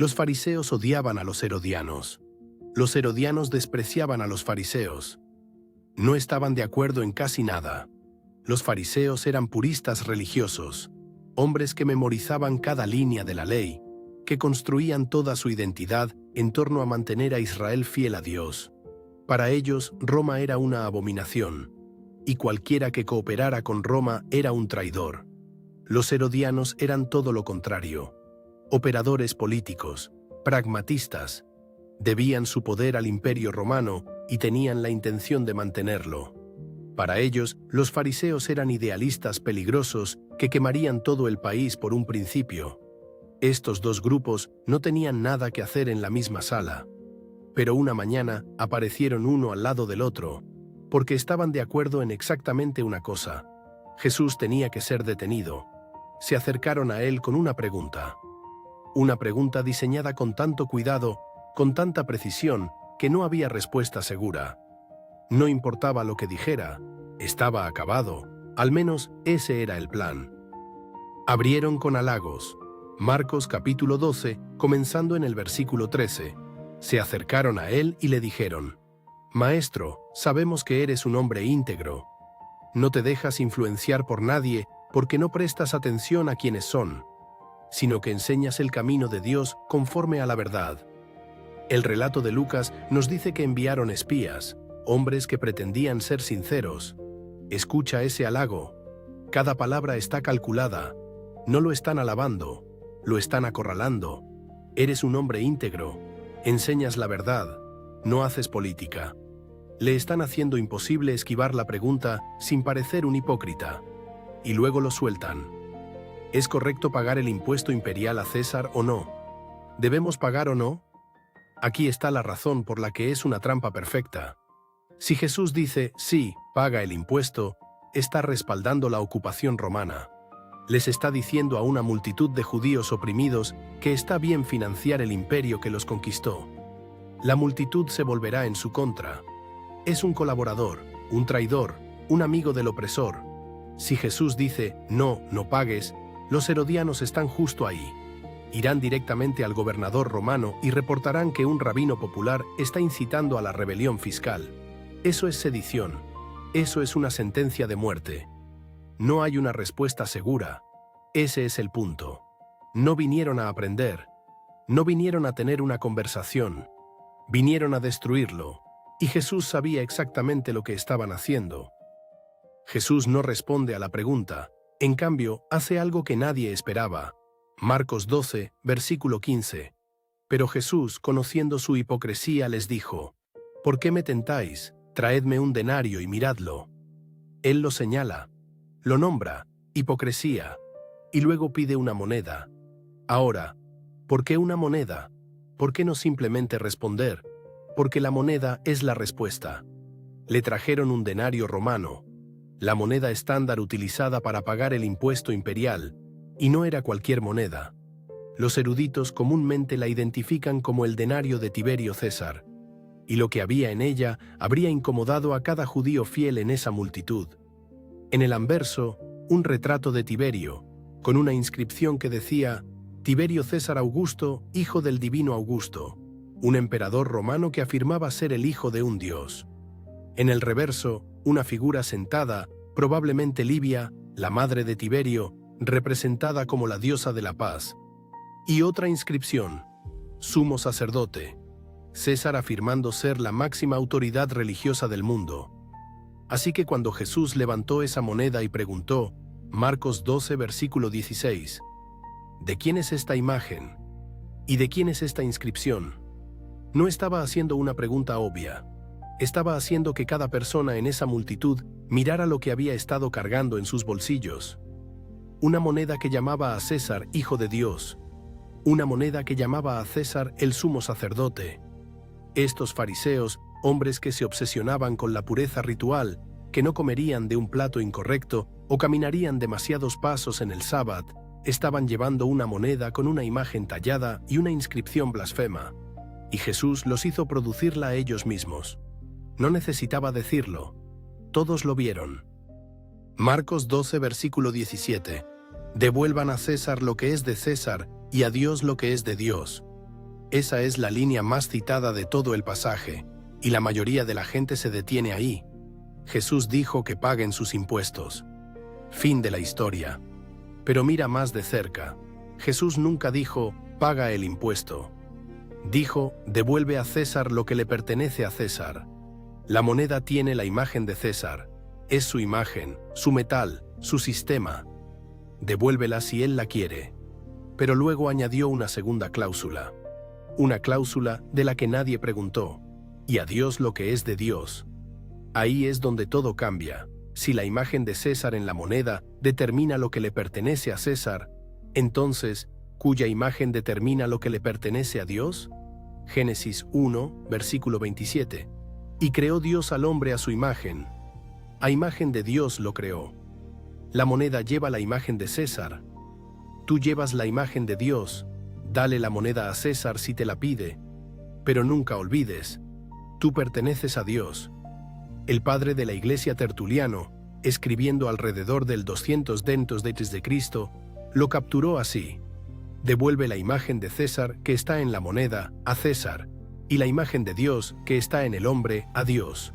Los fariseos odiaban a los herodianos. Los herodianos despreciaban a los fariseos. No estaban de acuerdo en casi nada. Los fariseos eran puristas religiosos, hombres que memorizaban cada línea de la ley, que construían toda su identidad en torno a mantener a Israel fiel a Dios. Para ellos, Roma era una abominación, y cualquiera que cooperara con Roma era un traidor. Los herodianos eran todo lo contrario, operadores políticos, pragmatistas. Debían su poder al Imperio Romano y tenían la intención de mantenerlo. Para ellos, los fariseos eran idealistas peligrosos que quemarían todo el país por un principio. Estos dos grupos no tenían nada que hacer en la misma sala, pero una mañana aparecieron uno al lado del otro, porque estaban de acuerdo en exactamente una cosa: Jesús tenía que ser detenido. Se acercaron a él con una pregunta diseñada con tanto cuidado, con tanta precisión, que no había respuesta segura. No importaba lo que dijera, estaba acabado, al menos ese era el plan. Abrieron con halagos. Marcos capítulo 12, comenzando en el versículo 13. Se acercaron a él y le dijeron: «Maestro, sabemos que eres un hombre íntegro. No te dejas influenciar por nadie porque no prestas atención a quienes son, sino que enseñas el camino de Dios conforme a la verdad». El relato de Lucas nos dice que enviaron espías, hombres que pretendían ser sinceros. Escucha ese halago. Cada palabra está calculada. No lo están alabando, lo están acorralando. Eres un hombre íntegro, enseñas la verdad, no haces política. Le están haciendo imposible esquivar la pregunta sin parecer un hipócrita. Y luego lo sueltan. ¿Es correcto pagar el impuesto imperial a César o no? ¿Debemos pagar o no? Aquí está la razón por la que es una trampa perfecta. Si Jesús dice, sí, paga el impuesto, está respaldando la ocupación romana. Les está diciendo a una multitud de judíos oprimidos que está bien financiar el imperio que los conquistó. La multitud se volverá en su contra. Es un colaborador, un traidor, un amigo del opresor. Si Jesús dice, no, no pagues, los herodianos están justo ahí. Irán directamente al gobernador romano y reportarán que un rabino popular está incitando a la rebelión fiscal. Eso es sedición. Eso es una sentencia de muerte. No hay una respuesta segura. Ese es el punto. No vinieron a aprender. No vinieron a tener una conversación. Vinieron a destruirlo. Y Jesús sabía exactamente lo que estaban haciendo. Jesús no responde a la pregunta. En cambio, hace algo que nadie esperaba. Marcos 12, versículo 15. Pero Jesús, conociendo su hipocresía, les dijo: «¿Por qué me tentáis? Traedme un denario y miradlo». Él lo señala, lo nombra, hipocresía, y luego pide una moneda. Ahora, ¿por qué una moneda? ¿Por qué no simplemente responder? Porque la moneda es la respuesta. Le trajeron un denario romano, la moneda estándar utilizada para pagar el impuesto imperial, y no era cualquier moneda. Los eruditos comúnmente la identifican como el denario de Tiberio César, y lo que había en ella habría incomodado a cada judío fiel en esa multitud. En el anverso, un retrato de Tiberio, con una inscripción que decía: Tiberio César Augusto, hijo del divino Augusto, un emperador romano que afirmaba ser el hijo de un dios. En el reverso, una figura sentada, probablemente Livia, la madre de Tiberio, representada como la diosa de la paz, y otra inscripción: sumo sacerdote, César afirmando ser la máxima autoridad religiosa del mundo. Así que cuando Jesús levantó esa moneda y preguntó, Marcos 12, versículo 16, ¿de quién es esta imagen? ¿Y de quién es esta inscripción? No estaba haciendo una pregunta obvia. Estaba haciendo que cada persona en esa multitud mirara lo que había estado cargando en sus bolsillos. Una moneda que llamaba a César hijo de Dios. Una moneda que llamaba a César el sumo sacerdote. Estos fariseos, hombres que se obsesionaban con la pureza ritual, que no comerían de un plato incorrecto o caminarían demasiados pasos en el sábado, estaban llevando una moneda con una imagen tallada y una inscripción blasfema. Y Jesús los hizo producirla a ellos mismos. No necesitaba decirlo. Todos lo vieron. Marcos 12, versículo 17. Devuelvan a César lo que es de César y a Dios lo que es de Dios. Esa es la línea más citada de todo el pasaje, y la mayoría de la gente se detiene ahí. Jesús dijo que paguen sus impuestos. Fin de la historia. Pero mira más de cerca. Jesús nunca dijo, paga el impuesto. Dijo, devuelve a César lo que le pertenece a César. La moneda tiene la imagen de César. Es su imagen, su metal, su sistema. Devuélvela si él la quiere. Pero luego añadió una segunda cláusula. Una cláusula de la que nadie preguntó. Y a Dios lo que es de Dios. Ahí es donde todo cambia. Si la imagen de César en la moneda determina lo que le pertenece a César, entonces, ¿cuya imagen determina lo que le pertenece a Dios? Génesis 1, versículo 27. Y creó Dios al hombre a su imagen. A imagen de Dios lo creó. La moneda lleva la imagen de César. Tú llevas la imagen de Dios. Dale la moneda a César si te la pide. Pero nunca olvides, tú perteneces a Dios. El padre de la iglesia Tertuliano, escribiendo alrededor del 200 d.C., lo capturó así. Devuelve la imagen de César que está en la moneda a César, y la imagen de Dios que está en el hombre a Dios.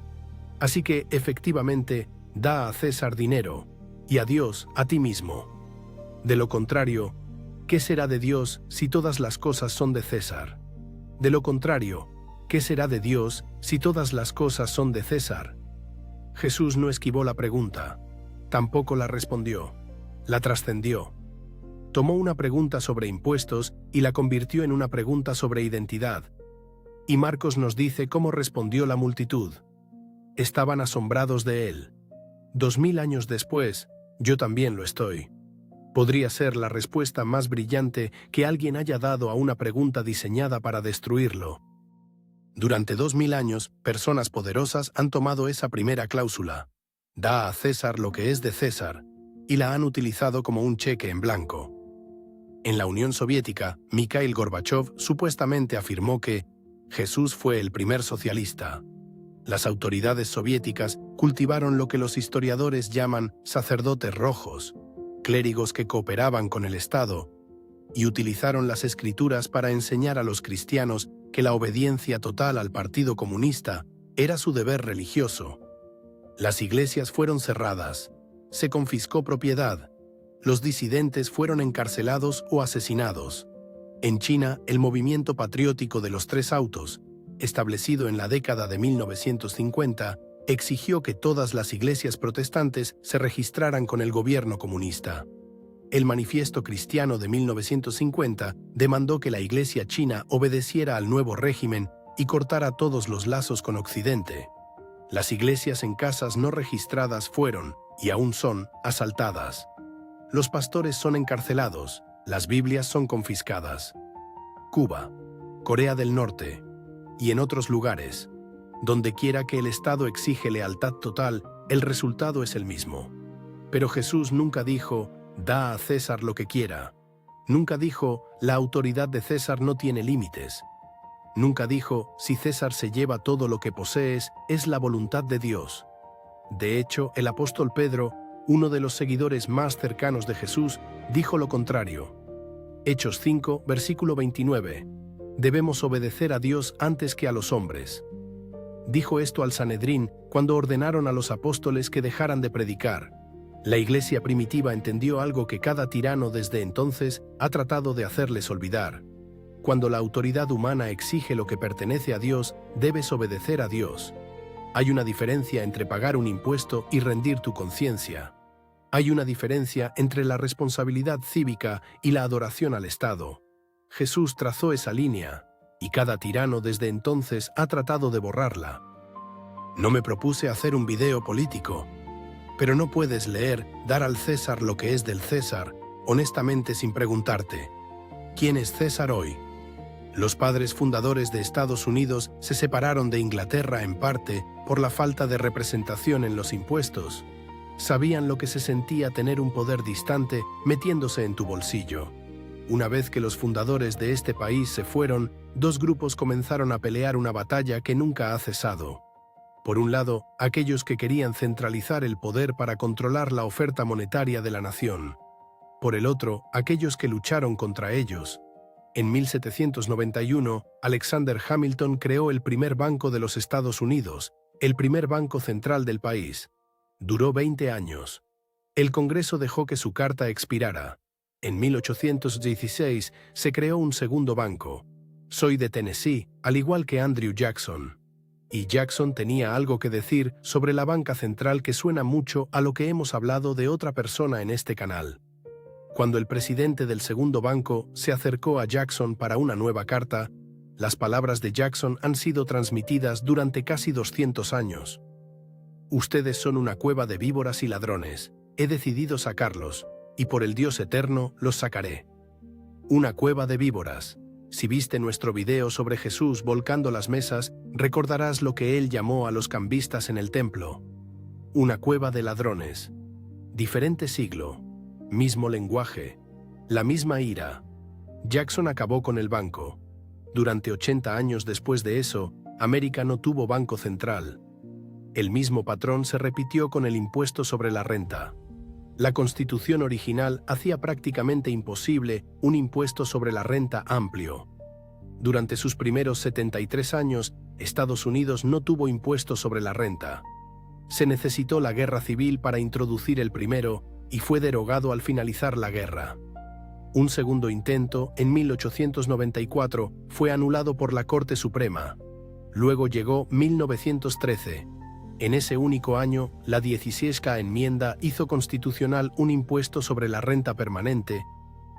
Así que, efectivamente, da a César dinero, y a Dios a ti mismo. De lo contrario, ¿qué será de Dios si todas las cosas son de César? De lo contrario, ¿qué será de Dios si todas las cosas son de César? Jesús no esquivó la pregunta, tampoco la respondió, la trascendió. Tomó una pregunta sobre impuestos y la convirtió en una pregunta sobre identidad. Y Marcos nos dice cómo respondió la multitud. Estaban asombrados de él. 2000 años después, yo también lo estoy. Podría ser la respuesta más brillante que alguien haya dado a una pregunta diseñada para destruirlo. Durante 2000 años, personas poderosas han tomado esa primera cláusula, da a César lo que es de César, y la han utilizado como un cheque en blanco. En la Unión Soviética, Mikhail Gorbachev supuestamente afirmó que Jesús fue el primer socialista. Las autoridades soviéticas cultivaron lo que los historiadores llaman sacerdotes rojos, clérigos que cooperaban con el Estado, y utilizaron las escrituras para enseñar a los cristianos que la obediencia total al Partido Comunista era su deber religioso. Las iglesias fueron cerradas, se confiscó propiedad, los disidentes fueron encarcelados o asesinados. En China, el movimiento patriótico de los Tres Autos, establecido en la década de 1950, exigió que todas las iglesias protestantes se registraran con el gobierno comunista. El Manifiesto Cristiano de 1950 demandó que la Iglesia china obedeciera al nuevo régimen y cortara todos los lazos con Occidente. Las iglesias en casas no registradas fueron, y aún son, asaltadas. Los pastores son encarcelados, las Biblias son confiscadas. Cuba, Corea del Norte y en otros lugares, donde quiera que el Estado exige lealtad total, el resultado es el mismo. Pero Jesús nunca dijo, da a César lo que quiera. Nunca dijo, la autoridad de César no tiene límites. Nunca dijo, si César se lleva todo lo que posees, es la voluntad de Dios. De hecho, el apóstol Pedro, uno de los seguidores más cercanos de Jesús, dijo lo contrario. Hechos 5, versículo 29. Debemos obedecer a Dios antes que a los hombres. Dijo esto al Sanedrín cuando ordenaron a los apóstoles que dejaran de predicar. La iglesia primitiva entendió algo que cada tirano desde entonces ha tratado de hacerles olvidar. Cuando la autoridad humana exige lo que pertenece a Dios, debes obedecer a Dios. Hay una diferencia entre pagar un impuesto y rendir tu conciencia. Hay una diferencia entre la responsabilidad cívica y la adoración al Estado. Jesús trazó esa línea, y cada tirano desde entonces ha tratado de borrarla. No me propuse hacer un video político, pero no puedes leer dar al César lo que es del César, honestamente sin preguntarte, ¿quién es César hoy? Los padres fundadores de Estados Unidos se separaron de Inglaterra en parte por la falta de representación en los impuestos. Sabían lo que se sentía tener un poder distante metiéndose en tu bolsillo. Una vez que los fundadores de este país se fueron, dos grupos comenzaron a pelear una batalla que nunca ha cesado. Por un lado, aquellos que querían centralizar el poder para controlar la oferta monetaria de la nación. Por el otro, aquellos que lucharon contra ellos. En 1791, Alexander Hamilton creó el primer banco de los Estados Unidos, el primer banco central del país. Duró 20 años. El Congreso dejó que su carta expirara. En 1816 se creó un segundo banco. Soy de Tennessee, al igual que Andrew Jackson. Y Jackson tenía algo que decir sobre la banca central que suena mucho a lo que hemos hablado de otra persona en este canal. Cuando el presidente del segundo banco se acercó a Jackson para una nueva carta, las palabras de Jackson han sido transmitidas durante casi 200 años. Ustedes son una cueva de víboras y ladrones. He decidido sacarlos, y por el Dios eterno los sacaré. Una cueva de víboras. Si viste nuestro video sobre Jesús volcando las mesas, recordarás lo que él llamó a los cambistas en el templo. Una cueva de ladrones. Diferente siglo. Mismo lenguaje. La misma ira. Jackson acabó con el banco. Durante 80 años después de eso, América no tuvo banco central. El mismo patrón se repitió con el impuesto sobre la renta. La Constitución original hacía prácticamente imposible un impuesto sobre la renta amplio. Durante sus primeros 73 años, Estados Unidos no tuvo impuesto sobre la renta. Se necesitó la guerra civil para introducir el primero y fue derogado al finalizar la guerra. Un segundo intento, en 1894, fue anulado por la Corte Suprema. Luego llegó 1913. En ese único año, la 16ª enmienda hizo constitucional un impuesto sobre la renta permanente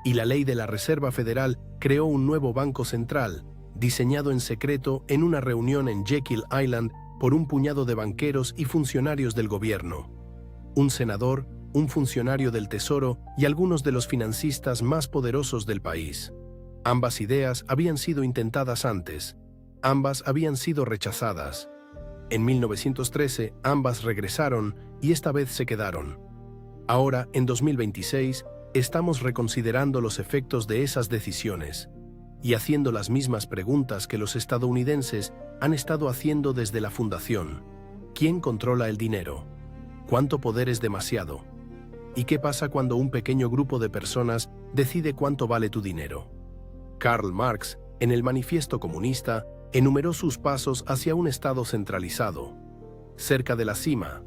y la ley de la Reserva Federal creó un nuevo banco central, diseñado en secreto en una reunión en Jekyll Island por un puñado de banqueros y funcionarios del gobierno. Un senador, un funcionario del Tesoro y algunos de los financistas más poderosos del país. Ambas ideas habían sido intentadas antes. Ambas habían sido rechazadas. En 1913, ambas regresaron y esta vez se quedaron. Ahora, en 2026, estamos reconsiderando los efectos de esas decisiones y haciendo las mismas preguntas que los estadounidenses han estado haciendo desde la fundación. ¿Quién controla el dinero? ¿Cuánto poder es demasiado? ¿Y qué pasa cuando un pequeño grupo de personas decide cuánto vale tu dinero? Karl Marx, en el Manifiesto Comunista, enumeró sus pasos hacia un Estado centralizado. Cerca de la cima.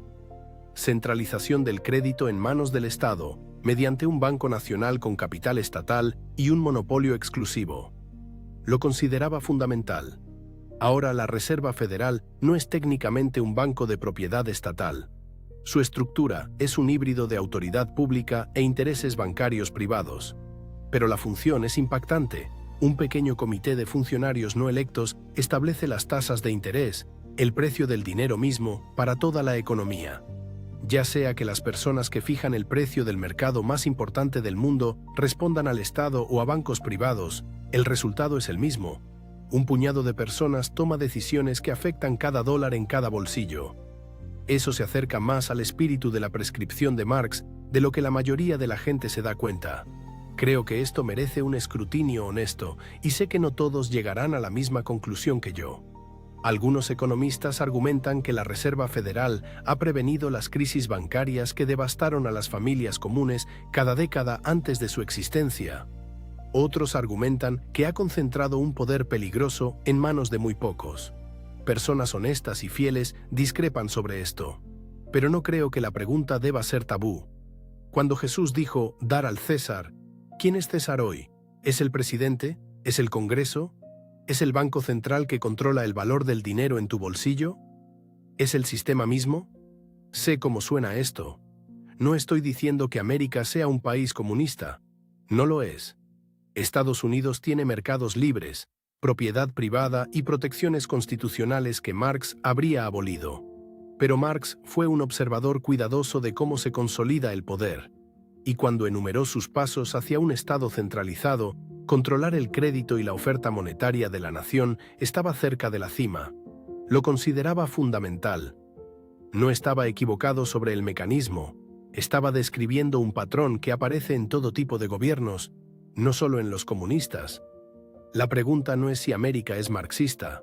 Centralización del crédito en manos del Estado, mediante un banco nacional con capital estatal y un monopolio exclusivo. Lo consideraba fundamental. Ahora la Reserva Federal no es técnicamente un banco de propiedad estatal. Su estructura es un híbrido de autoridad pública e intereses bancarios privados. Pero la función es impactante. Un pequeño comité de funcionarios no electos establece las tasas de interés, el precio del dinero mismo, para toda la economía. Ya sea que las personas que fijan el precio del mercado más importante del mundo respondan al Estado o a bancos privados, el resultado es el mismo. Un puñado de personas toma decisiones que afectan cada dólar en cada bolsillo. Eso se acerca más al espíritu de la prescripción de Marx de lo que la mayoría de la gente se da cuenta. Creo que esto merece un escrutinio honesto y sé que no todos llegarán a la misma conclusión que yo. Algunos economistas argumentan que la Reserva Federal ha prevenido las crisis bancarias que devastaron a las familias comunes cada década antes de su existencia. Otros argumentan que ha concentrado un poder peligroso en manos de muy pocos. Personas honestas y fieles discrepan sobre esto. Pero no creo que la pregunta deba ser tabú. Cuando Jesús dijo, dar al César, ¿quién es César hoy? ¿Es el presidente? ¿Es el Congreso? ¿Es el Banco Central que controla el valor del dinero en tu bolsillo? ¿Es el sistema mismo? Sé cómo suena esto. No estoy diciendo que América sea un país comunista. No lo es. Estados Unidos tiene mercados libres, propiedad privada y protecciones constitucionales que Marx habría abolido. Pero Marx fue un observador cuidadoso de cómo se consolida el poder, y cuando enumeró sus pasos hacia un Estado centralizado, controlar el crédito y la oferta monetaria de la nación estaba cerca de la cima. Lo consideraba fundamental. No estaba equivocado sobre el mecanismo, estaba describiendo un patrón que aparece en todo tipo de gobiernos, no solo en los comunistas. La pregunta no es si América es marxista.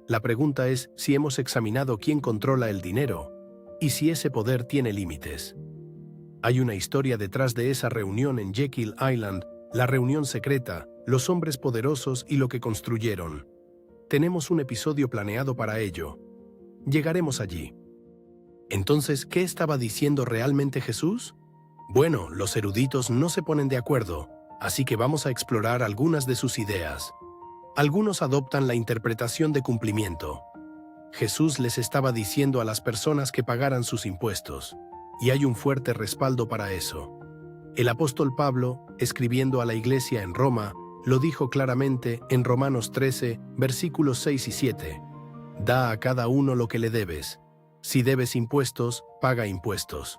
La pregunta es si hemos examinado quién controla el dinero y si ese poder tiene límites. Hay una historia detrás de esa reunión en Jekyll Island, la reunión secreta, los hombres poderosos y lo que construyeron. Tenemos un episodio planeado para ello. Llegaremos allí. Entonces, ¿qué estaba diciendo realmente Jesús? Bueno, los eruditos no se ponen de acuerdo, así que vamos a explorar algunas de sus ideas. Algunos adoptan la interpretación de cumplimiento. Jesús les estaba diciendo a las personas que pagaran sus impuestos, y hay un fuerte respaldo para eso. El apóstol Pablo, escribiendo a la iglesia en Roma, lo dijo claramente en Romanos 13, versículos 6 y 7. Da a cada uno lo que le debes. Si debes impuestos, paga impuestos.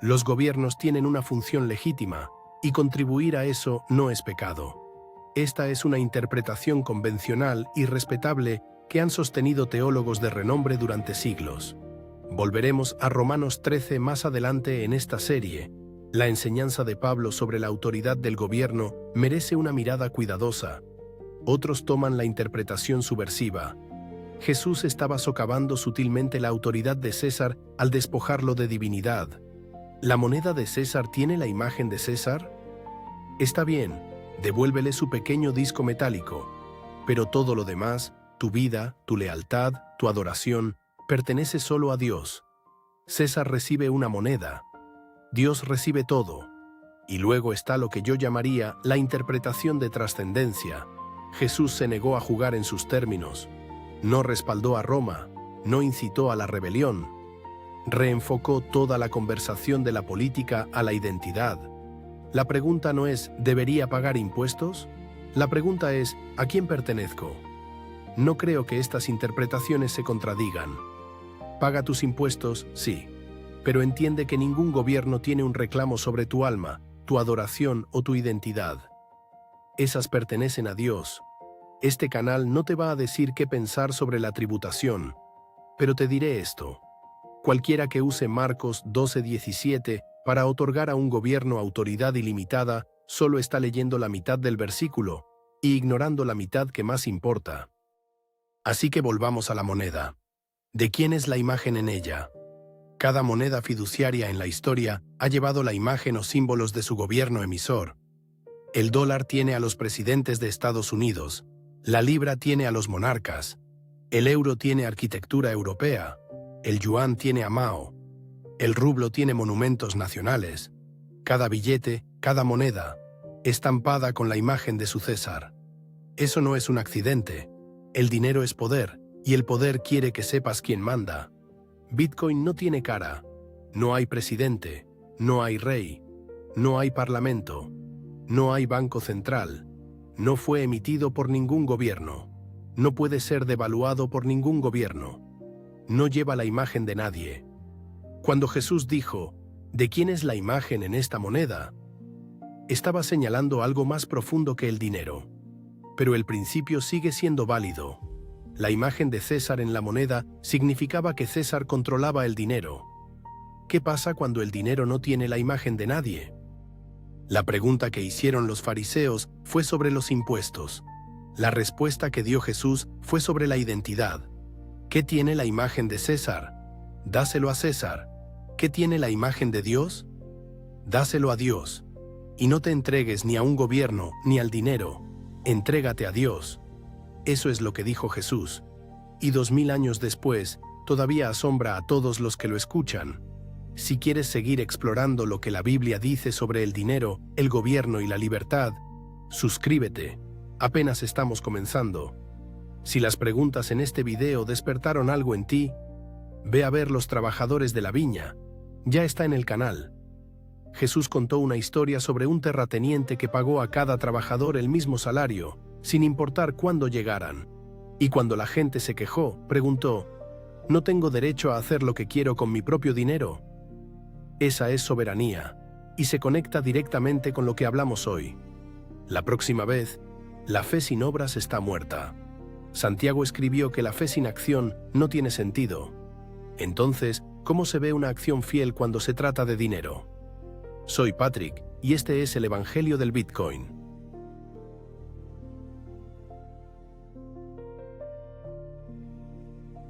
Los gobiernos tienen una función legítima, y contribuir a eso no es pecado. Esta es una interpretación convencional y respetable que han sostenido teólogos de renombre durante siglos. Volveremos a Romanos 13 más adelante en esta serie. La enseñanza de Pablo sobre la autoridad del gobierno merece una mirada cuidadosa. Otros toman la interpretación subversiva. Jesús estaba socavando sutilmente la autoridad de César al despojarlo de divinidad. ¿La moneda de César tiene la imagen de César? Está bien, devuélvele su pequeño disco metálico, pero todo lo demás, tu vida, tu lealtad, tu adoración, pertenece solo a Dios. César recibe una moneda. Dios recibe todo. Y luego está lo que yo llamaría la interpretación de trascendencia. Jesús se negó a jugar en sus términos. No respaldó a Roma, no incitó a la rebelión. Reenfocó toda la conversación de la política a la identidad. La pregunta no es ¿debería pagar impuestos? La pregunta es ¿a quién pertenezco? No creo que estas interpretaciones se contradigan. Paga tus impuestos, sí. Pero entiende que ningún gobierno tiene un reclamo sobre tu alma, tu adoración o tu identidad. Esas pertenecen a Dios. Este canal no te va a decir qué pensar sobre la tributación, pero te diré esto. Cualquiera que use Marcos 12:17 para otorgar a un gobierno autoridad ilimitada solo está leyendo la mitad del versículo y ignorando la mitad que más importa. Así que volvamos a la moneda. ¿De quién es la imagen en ella? Cada moneda fiduciaria en la historia ha llevado la imagen o símbolos de su gobierno emisor. El dólar tiene a los presidentes de Estados Unidos, la libra tiene a los monarcas, el euro tiene arquitectura europea, el yuan tiene a Mao, el rublo tiene monumentos nacionales, cada billete, cada moneda, estampada con la imagen de su César. Eso no es un accidente. El dinero es poder, y el poder quiere que sepas quién manda. Bitcoin no tiene cara. No hay presidente, no hay rey, no hay parlamento, no hay banco central, no fue emitido por ningún gobierno, no puede ser devaluado por ningún gobierno, no lleva la imagen de nadie. Cuando Jesús dijo, ¿de quién es la imagen en esta moneda?, estaba señalando algo más profundo que el dinero. Pero el principio sigue siendo válido. La imagen de César en la moneda significaba que César controlaba el dinero. ¿Qué pasa cuando el dinero no tiene la imagen de nadie? La pregunta que hicieron los fariseos fue sobre los impuestos. La respuesta que dio Jesús fue sobre la identidad. ¿Qué tiene la imagen de César? Dáselo a César. ¿Qué tiene la imagen de Dios? Dáselo a Dios. Y no te entregues ni a un gobierno ni al dinero. Entrégate a Dios. Eso es lo que dijo Jesús. Y 2000 años después, todavía asombra a todos los que lo escuchan. Si quieres seguir explorando lo que la Biblia dice sobre el dinero, el gobierno y la libertad, suscríbete. Apenas estamos comenzando. Si las preguntas en este video despertaron algo en ti, ve a ver Los Trabajadores de la Viña. Ya está en el canal. Jesús contó una historia sobre un terrateniente que pagó a cada trabajador el mismo salario, sin importar cuándo llegaran. Y cuando la gente se quejó, preguntó, ¿no tengo derecho a hacer lo que quiero con mi propio dinero? Esa es soberanía, y se conecta directamente con lo que hablamos hoy. La próxima vez, la fe sin obras está muerta. Santiago escribió que la fe sin acción no tiene sentido. Entonces, ¿cómo se ve una acción fiel cuando se trata de dinero? Soy Patrick, y este es el Evangelio del Bitcoin.